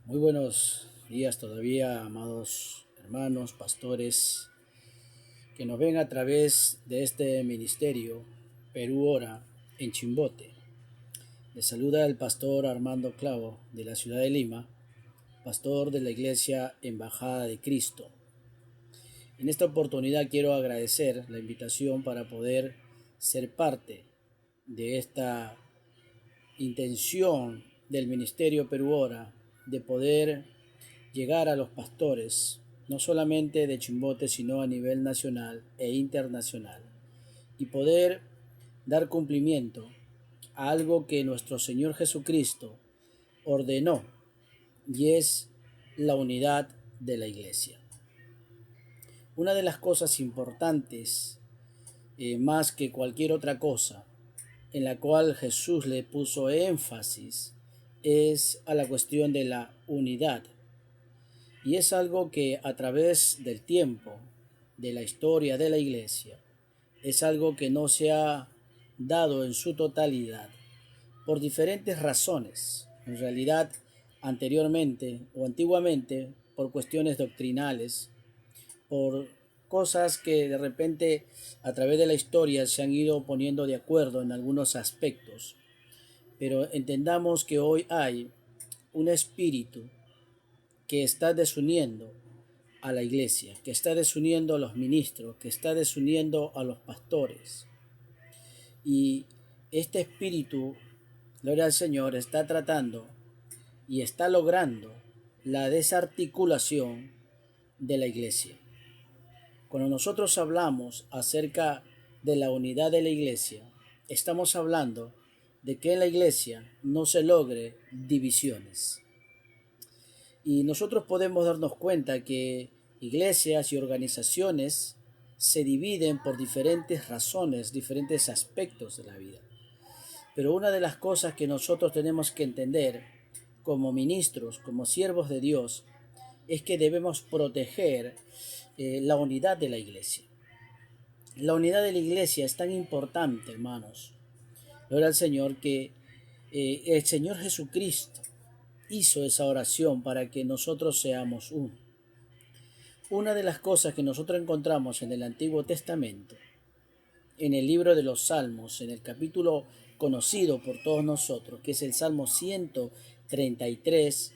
Muy buenos días todavía, amados hermanos, pastores, que nos ven a través de este ministerio Perú Ora en Chimbote. Les saluda el pastor Armando Clavo de la ciudad de Lima, pastor de la iglesia Embajada de Cristo. En esta oportunidad quiero agradecer la invitación para poder ser parte de esta intención del ministerio Perú Ora de poder llegar a los pastores, no solamente de Chimbote, sino a nivel nacional e internacional, y poder dar cumplimiento a algo que nuestro Señor Jesucristo ordenó, y es la unidad de la iglesia. Una de las cosas importantes, más que cualquier otra cosa, en la cual Jesús le puso énfasis, es a la cuestión de la unidad. Y es algo que a través del tiempo, de la historia de la iglesia, es algo que no se ha dado en su totalidad por diferentes razones. En realidad, anteriormente o antiguamente, por cuestiones doctrinales, por cosas que de repente a través de la historia se han ido poniendo de acuerdo en algunos aspectos. Pero entendamos que hoy hay un espíritu que está desuniendo a la iglesia, que está desuniendo a los ministros, que está desuniendo a los pastores. Y este espíritu, gloria al Señor, está tratando y está logrando la desarticulación de la iglesia. Cuando nosotros hablamos acerca de la unidad de la iglesia, estamos hablando de que en la iglesia no se logre divisiones. Y nosotros podemos darnos cuenta que iglesias y organizaciones se dividen por diferentes razones, diferentes aspectos de la vida. Pero una de las cosas que nosotros tenemos que entender como ministros, como siervos de Dios, es que debemos proteger la unidad de la iglesia. La unidad de la iglesia es tan importante, hermanos. Gloria al Señor, que el Señor Jesucristo hizo esa oración para que nosotros seamos uno. Una de las cosas que nosotros encontramos en el Antiguo Testamento, en el libro de los Salmos, en el capítulo conocido por todos nosotros, que es el Salmo 133,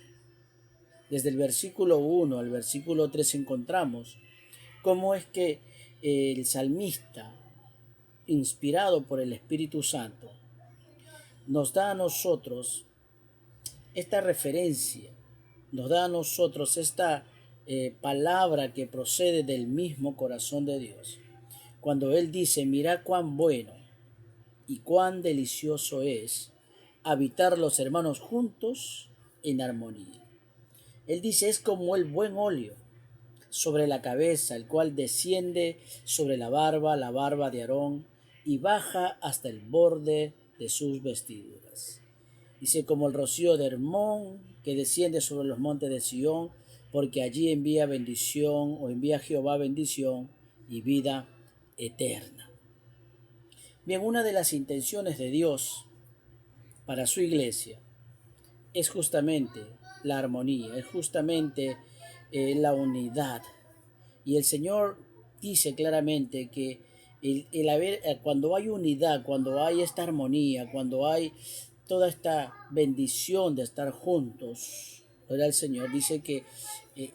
desde el versículo 1 al versículo 3 encontramos cómo es que el salmista, inspirado por el Espíritu Santo, nos da a nosotros esta referencia, nos da a nosotros esta palabra que procede del mismo corazón de Dios. Cuando Él dice, mira cuán bueno y cuán delicioso es habitar los hermanos juntos en armonía. Él dice, es como el buen óleo sobre la cabeza, el cual desciende sobre la barba de Aarón, y baja hasta el borde de sus vestiduras. Dice, como el rocío de Hermón que desciende sobre los montes de Sión, porque allí envía bendición, o envía Jehová bendición y vida eterna. Bien, una de las intenciones de Dios para su iglesia es justamente la armonía, es justamente la unidad. Y el Señor dice claramente que cuando hay unidad, cuando hay esta armonía, cuando hay toda esta bendición de estar juntos, ¿verdad? El Señor dice que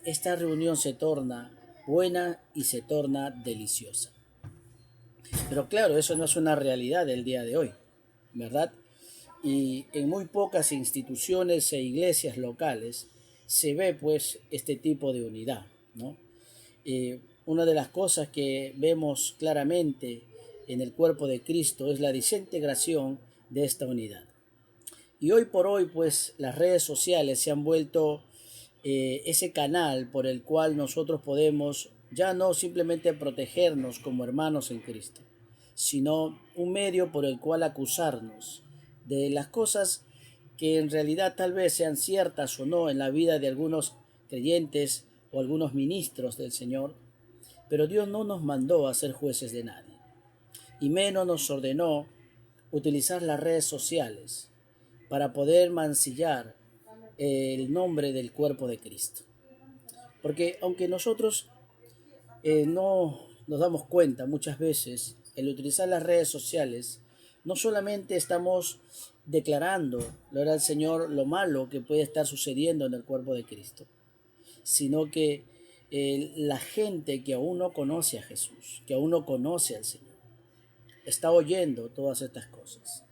esta reunión se torna buena y se torna deliciosa. Pero claro, eso no es una realidad del día de hoy, ¿verdad? Y en muy pocas instituciones e iglesias locales se ve pues este tipo de unidad, ¿no? Una de las cosas que vemos claramente en el cuerpo de Cristo es la desintegración de esta unidad. Y hoy por hoy pues las redes sociales se han vuelto ese canal por el cual nosotros podemos ya no simplemente protegernos como hermanos en Cristo, sino un medio por el cual acusarnos de las cosas que en realidad tal vez sean ciertas o no en la vida de algunos creyentes o algunos ministros del Señor. Pero Dios no nos mandó a ser jueces de nadie, y menos nos ordenó utilizar las redes sociales para poder mancillar el nombre del cuerpo de Cristo. Porque aunque nosotros no nos damos cuenta muchas veces, el utilizar las redes sociales, no solamente estamos declarando, gloria al Señor, lo malo que puede estar sucediendo en el cuerpo de Cristo, sino que la gente que aún no conoce a Jesús, que aún no conoce al Señor, está oyendo todas estas cosas.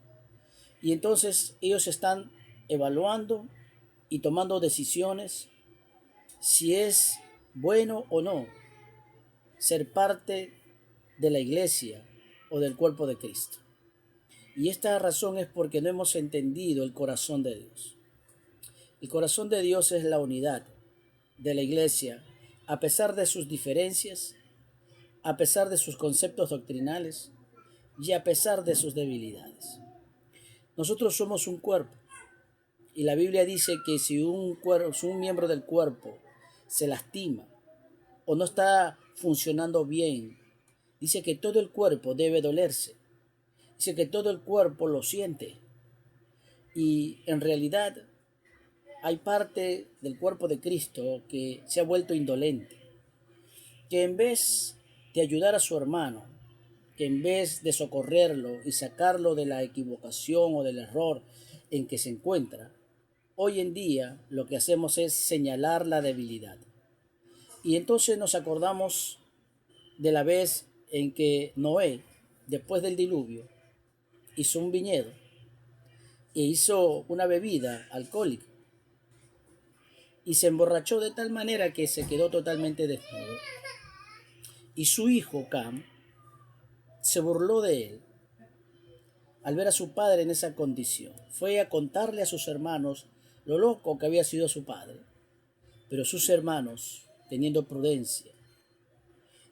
Y entonces ellos están evaluando y tomando decisiones si es bueno o no ser parte de la iglesia o del cuerpo de Cristo. Y esta razón es porque no hemos entendido el corazón de Dios. El corazón de Dios es la unidad de la iglesia, a pesar de sus diferencias, a pesar de sus conceptos doctrinales y a pesar de sus debilidades. Nosotros somos un cuerpo y la Biblia dice que si un miembro del cuerpo se lastima o no está funcionando bien, dice que todo el cuerpo debe dolerse. Dice que todo el cuerpo lo siente. Y en realidad hay parte del cuerpo de Cristo que se ha vuelto indolente, que en vez de ayudar a su hermano, que en vez de socorrerlo y sacarlo de la equivocación o del error en que se encuentra, hoy en día lo que hacemos es señalar la debilidad. Y entonces nos acordamos de la vez en que Noé, después del diluvio, hizo un viñedo e hizo una bebida alcohólica y se emborrachó de tal manera que se quedó totalmente desnudo. Y su hijo Cam se burló de él al ver a su padre en esa condición. Fue a contarle a sus hermanos lo loco que había sido su padre. Pero sus hermanos, teniendo prudencia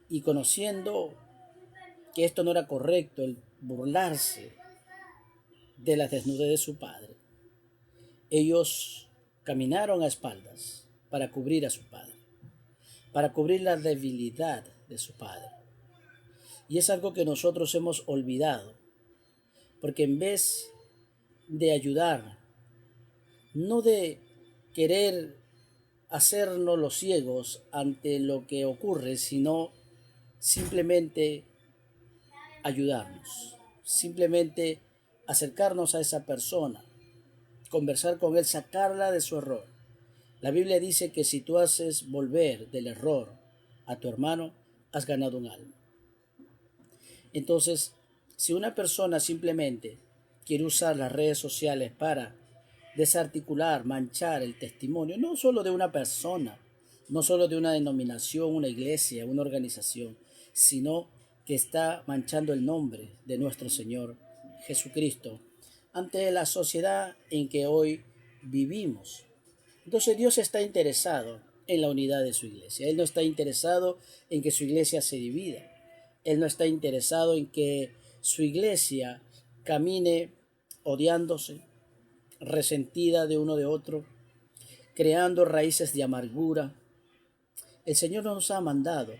y conociendo que esto no era correcto, el burlarse de la desnudez de su padre, ellos caminaron a espaldas para cubrir a su padre, para cubrir la debilidad de su padre. Y es algo que nosotros hemos olvidado, porque en vez de ayudar, no de querer hacernos los ciegos ante lo que ocurre, sino simplemente ayudarnos, simplemente acercarnos a esa persona, conversar con él, sacarla de su error. La Biblia dice que si tú haces volver del error a tu hermano, has ganado un alma. Entonces, si una persona simplemente quiere usar las redes sociales para desarticular, manchar el testimonio, no solo de una persona, no solo de una denominación, una iglesia, una organización, sino que está manchando el nombre de nuestro Señor Jesucristo ante la sociedad en que hoy vivimos. Entonces Dios está interesado en la unidad de su iglesia. Él no está interesado en que su iglesia se divida. Él no está interesado en que su iglesia camine odiándose, resentida de uno de otro, creando raíces de amargura. El Señor no nos ha mandado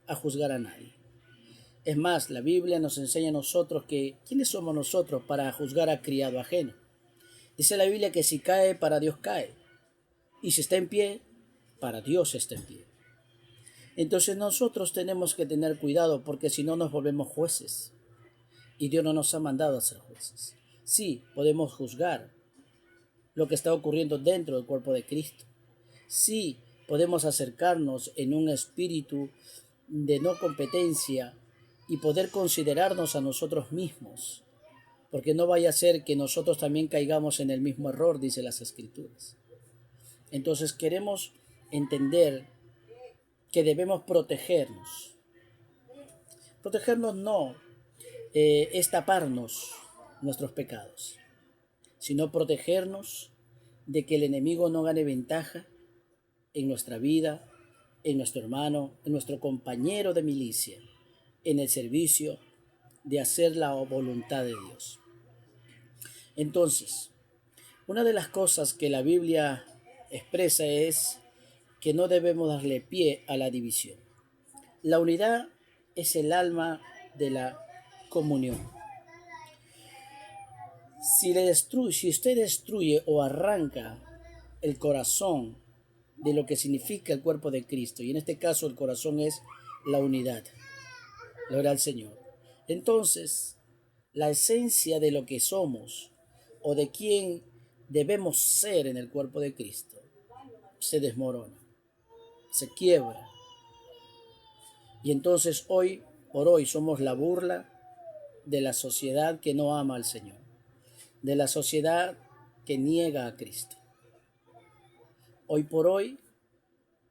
a juzgar a nadie. Es más, la Biblia nos enseña a nosotros que ¿quiénes somos nosotros para juzgar a criado ajeno? Dice la Biblia que si cae, para Dios cae. Y si está en pie, para Dios está en pie. Entonces nosotros tenemos que tener cuidado porque si no nos volvemos jueces. Y Dios no nos ha mandado a ser jueces. Sí, podemos juzgar lo que está ocurriendo dentro del cuerpo de Cristo. Sí, podemos acercarnos en un espíritu de no competencia y poder considerarnos a nosotros mismos, porque no vaya a ser que nosotros también caigamos en el mismo error, dice las Escrituras. Entonces queremos entender que debemos protegernos. Protegernos no es taparnos nuestros pecados, sino protegernos de que el enemigo no gane ventaja en nuestra vida, en nuestro hermano, en nuestro compañero de milicia, en el servicio de hacer la voluntad de Dios. Entonces, una de las cosas que la Biblia expresa es que no debemos darle pie a la división. La unidad es el alma de la comunión. Si usted destruye o arranca el corazón de lo que significa el cuerpo de Cristo. Y en este caso el corazón es la unidad. Gloria al Señor. Entonces, la esencia de lo que somos o de quién debemos ser en el cuerpo de Cristo se desmorona, se quiebra. Y entonces hoy por hoy somos la burla de la sociedad que no ama al Señor, de la sociedad que niega a Cristo. Hoy por hoy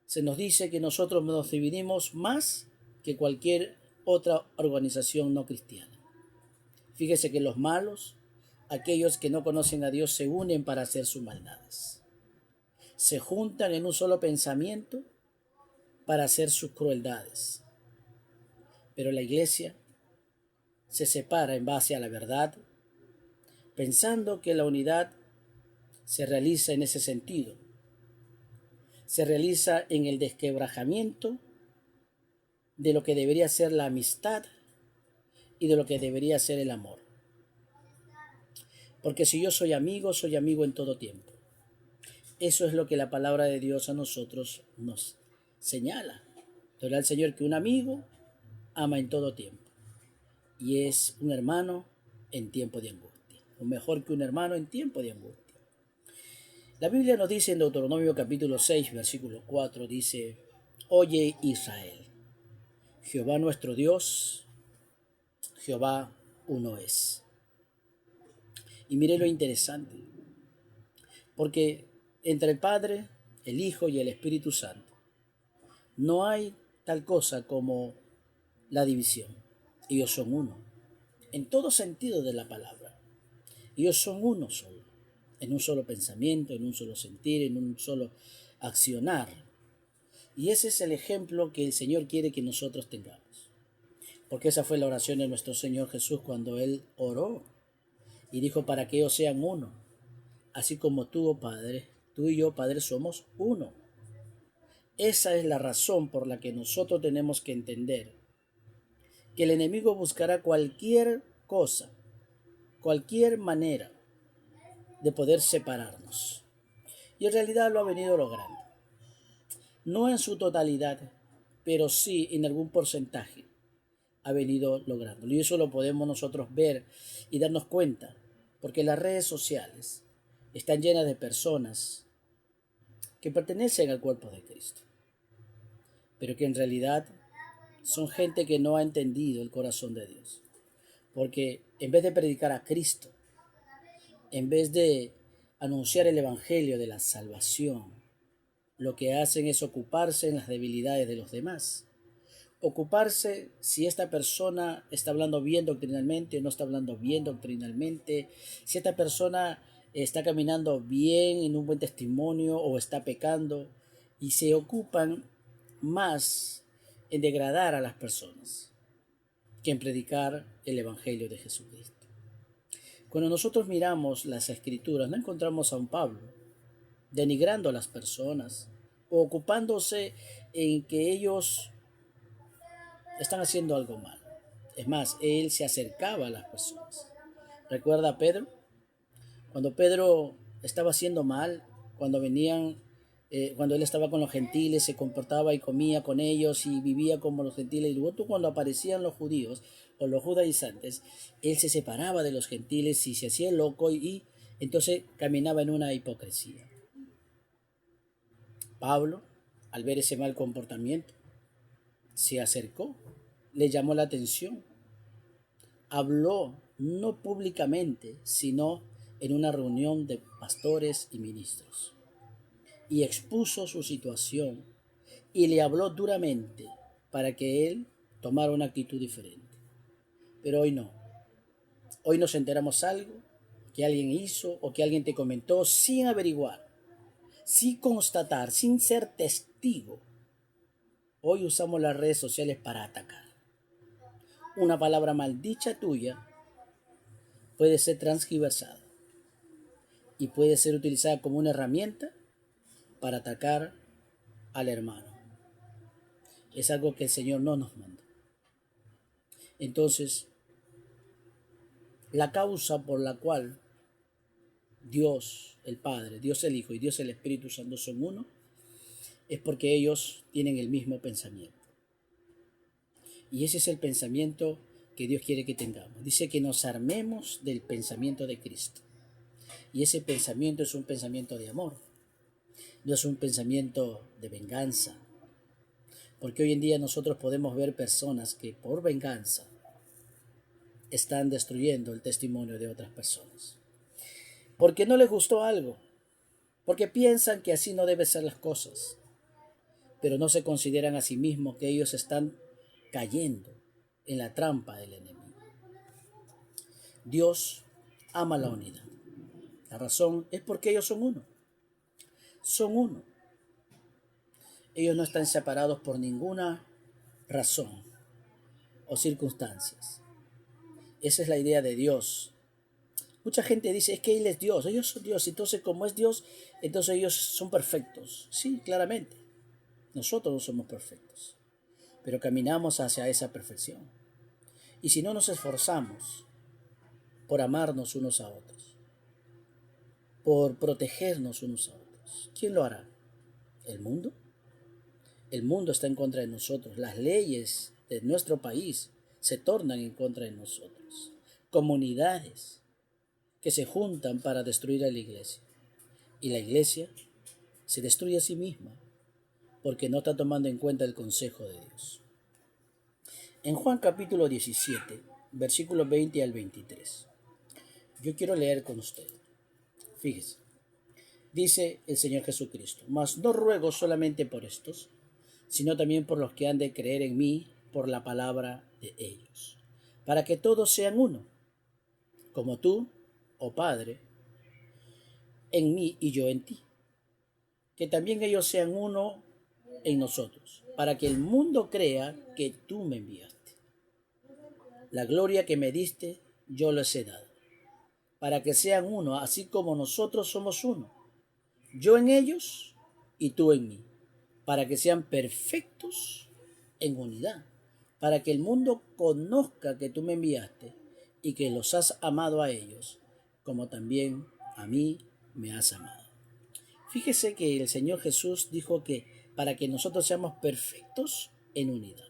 se nos dice que nosotros nos dividimos más que cualquier otra organización no cristiana. Fíjese que los malos, aquellos que no conocen a Dios, se unen para hacer sus maldades. Se juntan en un solo pensamiento para hacer sus crueldades. Pero la iglesia se separa en base a la verdad, pensando que la unidad se realiza en ese sentido. Se realiza en el desquebrajamiento de lo que debería ser la amistad y de lo que debería ser el amor. Porque si yo soy amigo en todo tiempo. Eso es lo que la palabra de Dios a nosotros nos señala. Gloria al Señor, que un amigo ama en todo tiempo y es un hermano en tiempo de angustia, o mejor que un hermano en tiempo de angustia. La Biblia nos dice en Deuteronomio capítulo 6, versículo 4, dice: Oye Israel, Jehová nuestro Dios, Jehová uno es. Y mire lo interesante, porque entre el Padre, el Hijo y el Espíritu Santo no hay tal cosa como la división. Ellos son uno, en todo sentido de la palabra. Ellos son uno solo, en un solo pensamiento, en un solo sentir, en un solo accionar. Y ese es el ejemplo que el Señor quiere que nosotros tengamos. Porque esa fue la oración de nuestro Señor Jesús cuando Él oró y dijo: para que ellos sean uno, así como tú, oh Padre, tú y yo, Padre, somos uno. Esa es la razón por la que nosotros tenemos que entender que el enemigo buscará cualquier cosa, cualquier manera de poder separarnos. Y en realidad lo ha venido logrando. No en su totalidad, pero sí en algún porcentaje ha venido lográndolo. Y eso lo podemos nosotros ver y darnos cuenta, porque las redes sociales están llenas de personas que pertenecen al cuerpo de Cristo, pero que en realidad son gente que no ha entendido el corazón de Dios. Porque en vez de predicar a Cristo, en vez de anunciar el evangelio de la salvación, lo que hacen es ocuparse en las debilidades de los demás. Ocuparse si esta persona está hablando bien doctrinalmente o no está hablando bien doctrinalmente, si esta persona está caminando bien en un buen testimonio o está pecando, y se ocupan más en degradar a las personas que en predicar el evangelio de Jesucristo. Cuando nosotros miramos las escrituras, no encontramos a un Pablo denigrando a las personas o ocupándose en que ellos están haciendo algo mal. Es más, él se acercaba a las personas. ¿Recuerda a Pedro? Cuando Pedro estaba haciendo mal, cuando venían, cuando él estaba con los gentiles, se comportaba y comía con ellos y vivía como los gentiles. Y luego cuando aparecían los judíos o los judaizantes, él se separaba de los gentiles y se hacía loco y entonces caminaba en una hipocresía. Pablo, al ver ese mal comportamiento, se acercó, le llamó la atención, habló no públicamente, sino en una reunión de pastores y ministros, y expuso su situación y le habló duramente para que él tomara una actitud diferente. Pero hoy no. Hoy nos enteramos algo que alguien hizo o que alguien te comentó sin averiguar, sin constatar, sin ser testigo. Hoy usamos las redes sociales para atacar. Una palabra maldicha tuya puede ser transgiversada y puede ser utilizada como una herramienta para atacar al hermano. Es algo que el Señor no nos manda. Entonces, la causa por la cual Dios el Padre, Dios el Hijo y Dios el Espíritu Santo son uno, es porque ellos tienen el mismo pensamiento. Y ese es el pensamiento que Dios quiere que tengamos. Dice que nos armemos del pensamiento de Cristo. Y ese pensamiento es un pensamiento de amor, no es un pensamiento de venganza. Porque hoy en día nosotros podemos ver personas que por venganza están destruyendo el testimonio de otras personas. Porque no les gustó algo, porque piensan que así no deben ser las cosas, pero no se consideran a sí mismos que ellos están cayendo en la trampa del enemigo. Dios ama la unidad. La razón es porque ellos son uno. Son uno. Ellos no están separados por ninguna razón o circunstancias. Esa es la idea de Dios. Mucha gente dice, es que Él es Dios, ellos son Dios, entonces como es Dios, entonces ellos son perfectos. Sí, claramente, nosotros no somos perfectos, pero caminamos hacia esa perfección. Y si no nos esforzamos por amarnos unos a otros, por protegernos unos a otros, ¿quién lo hará? ¿El mundo? El mundo está en contra de nosotros. Las leyes de nuestro país se tornan en contra de nosotros. Comunidades que se juntan para destruir a la iglesia. Y la iglesia se destruye a sí misma porque no está tomando en cuenta el consejo de Dios. En Juan capítulo 17, versículos 20 al 23, yo quiero leer con usted. Fíjese, dice el Señor Jesucristo, mas no ruego solamente por estos, sino también por los que han de creer en mí por la palabra de ellos, para que todos sean uno, como tú, oh Padre, en mí y yo en ti, que también ellos sean uno en nosotros, para que el mundo crea que tú me enviaste. La gloria que me diste, yo les he dado, para que sean uno, así como nosotros somos uno, yo en ellos y tú en mí, para que sean perfectos en unidad, para que el mundo conozca que tú me enviaste y que los has amado a ellos, como también a mí me has amado. Fíjese que el Señor Jesús dijo que para que nosotros seamos perfectos en unidad.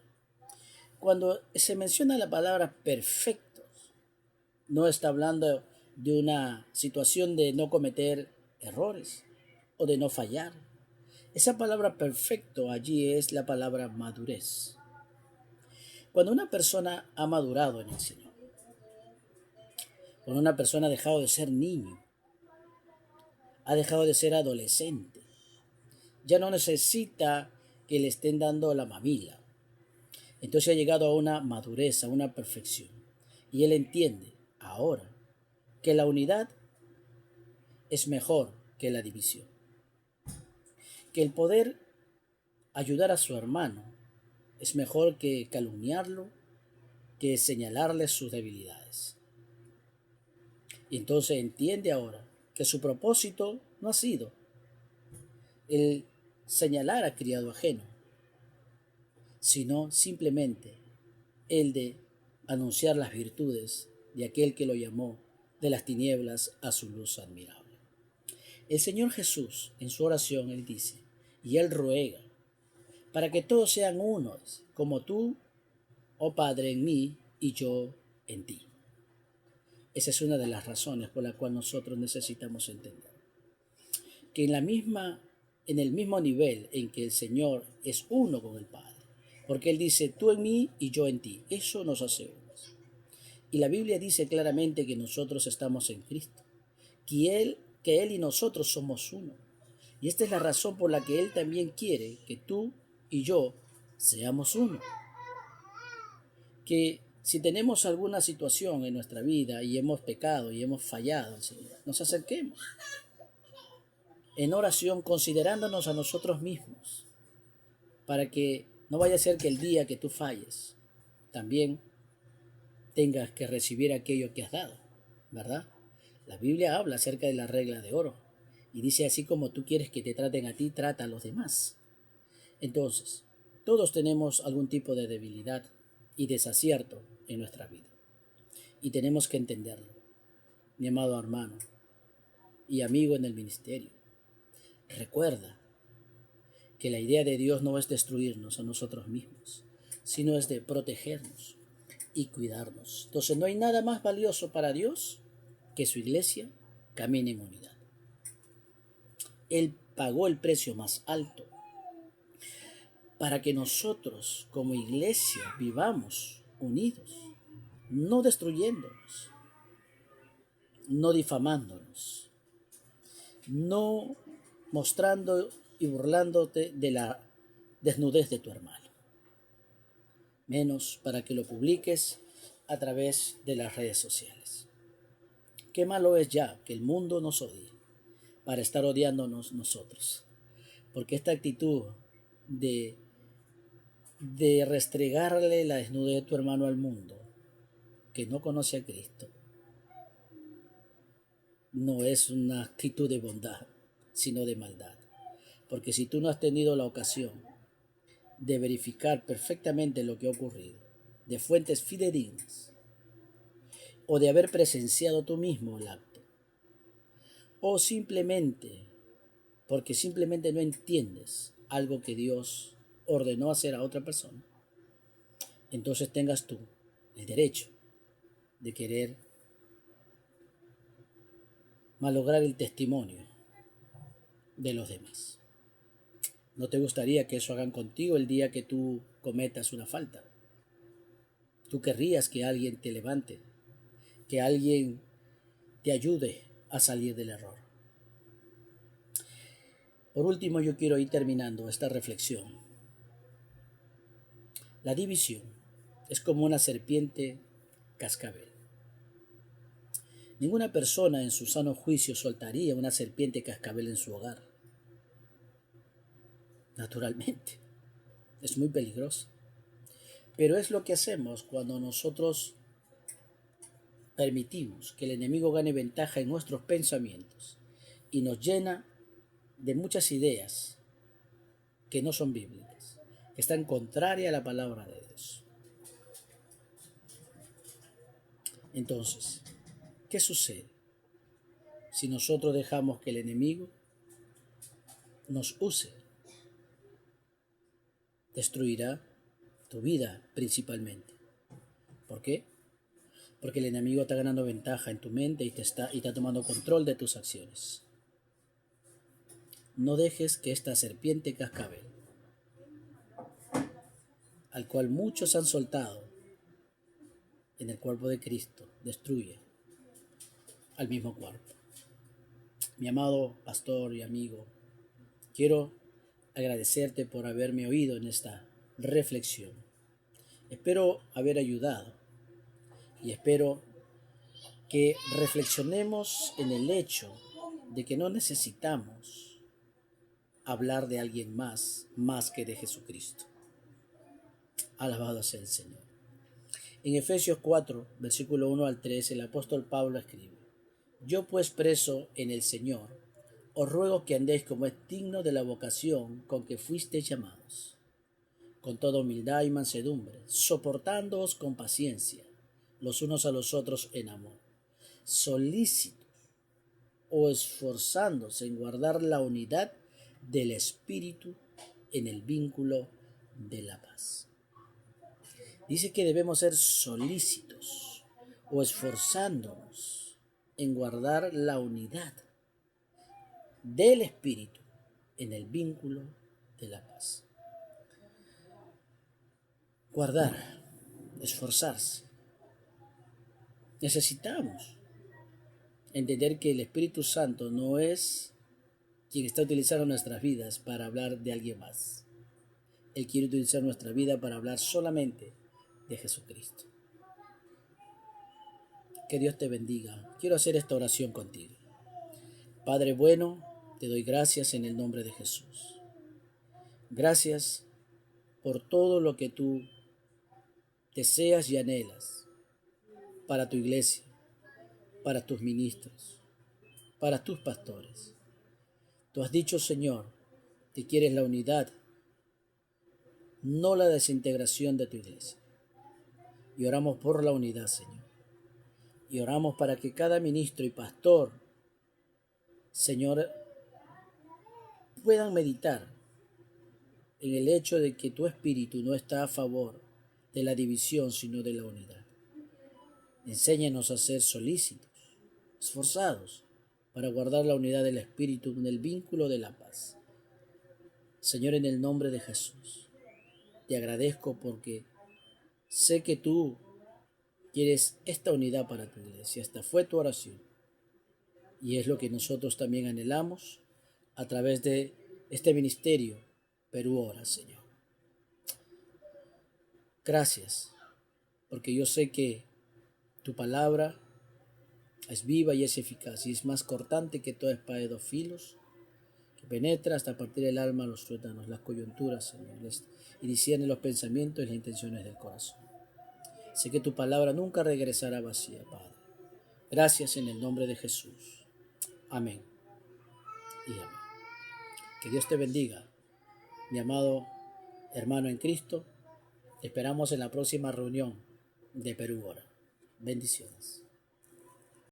Cuando se menciona la palabra perfectos, no está hablando de una situación de no cometer errores o de no fallar. Esa palabra perfecto allí es la palabra madurez. Cuando una persona ha madurado en el Señor, cuando una persona ha dejado de ser niño, ha dejado de ser adolescente, ya no necesita que le estén dando la mamila. Entonces ha llegado a una madurez, a una perfección. Y él entiende ahora que la unidad es mejor que la división. Que el poder ayudar a su hermano es mejor que calumniarlo, que señalarle sus debilidades. Y entonces entiende ahora que su propósito no ha sido el señalar a criado ajeno, sino simplemente el de anunciar las virtudes de aquel que lo llamó de las tinieblas a su luz admirable. El Señor Jesús, en su oración, Él dice, y Él ruega, para que todos sean unos, como tú, oh Padre, en mí y yo en ti. Esa es una de las razones por la cual nosotros necesitamos entender que en el mismo nivel en que el Señor es uno con el Padre, porque Él dice, tú en mí y yo en ti, eso nos hace unos. Y la Biblia dice claramente que nosotros estamos en Cristo, que Él y nosotros somos uno. Y esta es la razón por la que Él también quiere que tú y yo seamos uno. Que si tenemos alguna situación en nuestra vida y hemos pecado y hemos fallado al Señor, nos acerquemos en oración considerándonos a nosotros mismos, para que no vaya a ser que el día que tú falles, también tengas que recibir aquello que has dado, ¿verdad? La Biblia habla acerca de la regla de oro y dice, así como tú quieres que te traten a ti, trata a los demás. Entonces, todos tenemos algún tipo de debilidad y desacierto en nuestra vida y tenemos que entenderlo. Mi amado hermano, y amigo en el ministerio. Recuerda que la idea de Dios no es destruirnos a nosotros mismos, sino es de protegernos y cuidarnos. Entonces no hay nada más valioso para Dios que su iglesia camine en unidad. Él pagó el precio más alto para que nosotros como iglesia vivamos unidos, no destruyéndonos, no difamándonos, no mostrando y burlándote de la desnudez de tu hermano, menos para que lo publiques a través de las redes sociales. Qué malo es ya que el mundo nos odie para estar odiándonos nosotros, porque esta actitud de restregarle la desnudez de tu hermano al mundo que no conoce a Cristo no es una actitud de bondad, sino de maldad. Porque si tú no has tenido la ocasión de verificar perfectamente lo que ha ocurrido, de fuentes fidedignas, o de haber presenciado tú mismo el acto, o simplemente porque simplemente no entiendes algo que Dios ordenó hacer a otra persona, entonces tengas tú el derecho de querer malograr el testimonio de los demás. ¿No te gustaría que eso hagan contigo el día que tú cometas una falta? Tú querrías que alguien te levante, que alguien te ayude a salir del error. Por último, yo quiero ir terminando esta reflexión. La división es como una serpiente cascabel. Ninguna persona en su sano juicio soltaría una serpiente cascabel en su hogar. Naturalmente, es muy peligroso. Pero es lo que hacemos cuando nosotros permitimos que el enemigo gane ventaja en nuestros pensamientos y nos llena de muchas ideas que no son bíblicas, que están contrarias a la palabra de Dios. Entonces, ¿qué sucede si nosotros dejamos que el enemigo nos use? Destruirá tu vida principalmente. ¿Por qué? Porque el enemigo está ganando ventaja en tu mente y está tomando control de tus acciones. No dejes que esta serpiente cascabel, al cual muchos han soltado en el cuerpo de Cristo, destruya al mismo cuerpo. Mi amado pastor y amigo, quiero agradecerte por haberme oído en esta reflexión. Espero haber ayudado y espero que reflexionemos en el hecho de que no necesitamos hablar de alguien más que de Jesucristo. Alabado sea el Señor. En Efesios 4, versículo 1 al 3, el apóstol Pablo escribe: Yo pues preso en el Señor, os ruego que andéis como es digno de la vocación con que fuisteis llamados, con toda humildad y mansedumbre, soportándoos con paciencia, los unos a los otros en amor, solícitos o esforzándose en guardar la unidad del Espíritu en el vínculo de la paz. Dice que debemos ser solícitos o esforzándonos en guardar la unidad del Espíritu en el vínculo de la paz. Guardar, esforzarse. Necesitamos entender que el Espíritu Santo no es quien está utilizando nuestras vidas para hablar de alguien más. Él quiere utilizar nuestra vida para hablar solamente de Jesucristo. Que Dios te bendiga. Quiero hacer esta oración contigo. Padre bueno, te doy gracias en el nombre de Jesús. Gracias por todo lo que tú deseas y anhelas para tu iglesia, para tus ministros, para tus pastores. Tú has dicho, Señor, que quieres la unidad, no la desintegración de tu iglesia. Y oramos por la unidad, Señor. Y oramos para que cada ministro y pastor Señor, puedan meditar en el hecho de que tu espíritu no está a favor de la división, sino de la unidad. Enséñanos a ser solícitos, esforzados, para guardar la unidad del espíritu en el vínculo de la paz. Señor, en el nombre de Jesús, te agradezco porque sé que tú quieres esta unidad para tu iglesia. Esta fue tu oración y es lo que nosotros también anhelamos a través de este ministerio Perú Ora, Señor. Gracias, porque yo sé que tu palabra es viva y es eficaz y es más cortante que toda espada de dos filos, que penetra hasta partir el alma, los tuétanos, las coyunturas, Señor, y discierne los pensamientos y las intenciones del corazón. Sé que tu palabra nunca regresará vacía, Padre. Gracias en el nombre de Jesús. Amén y amén. Que Dios te bendiga, mi amado hermano en Cristo. Te esperamos en la próxima reunión de Perú Ora. Bendiciones.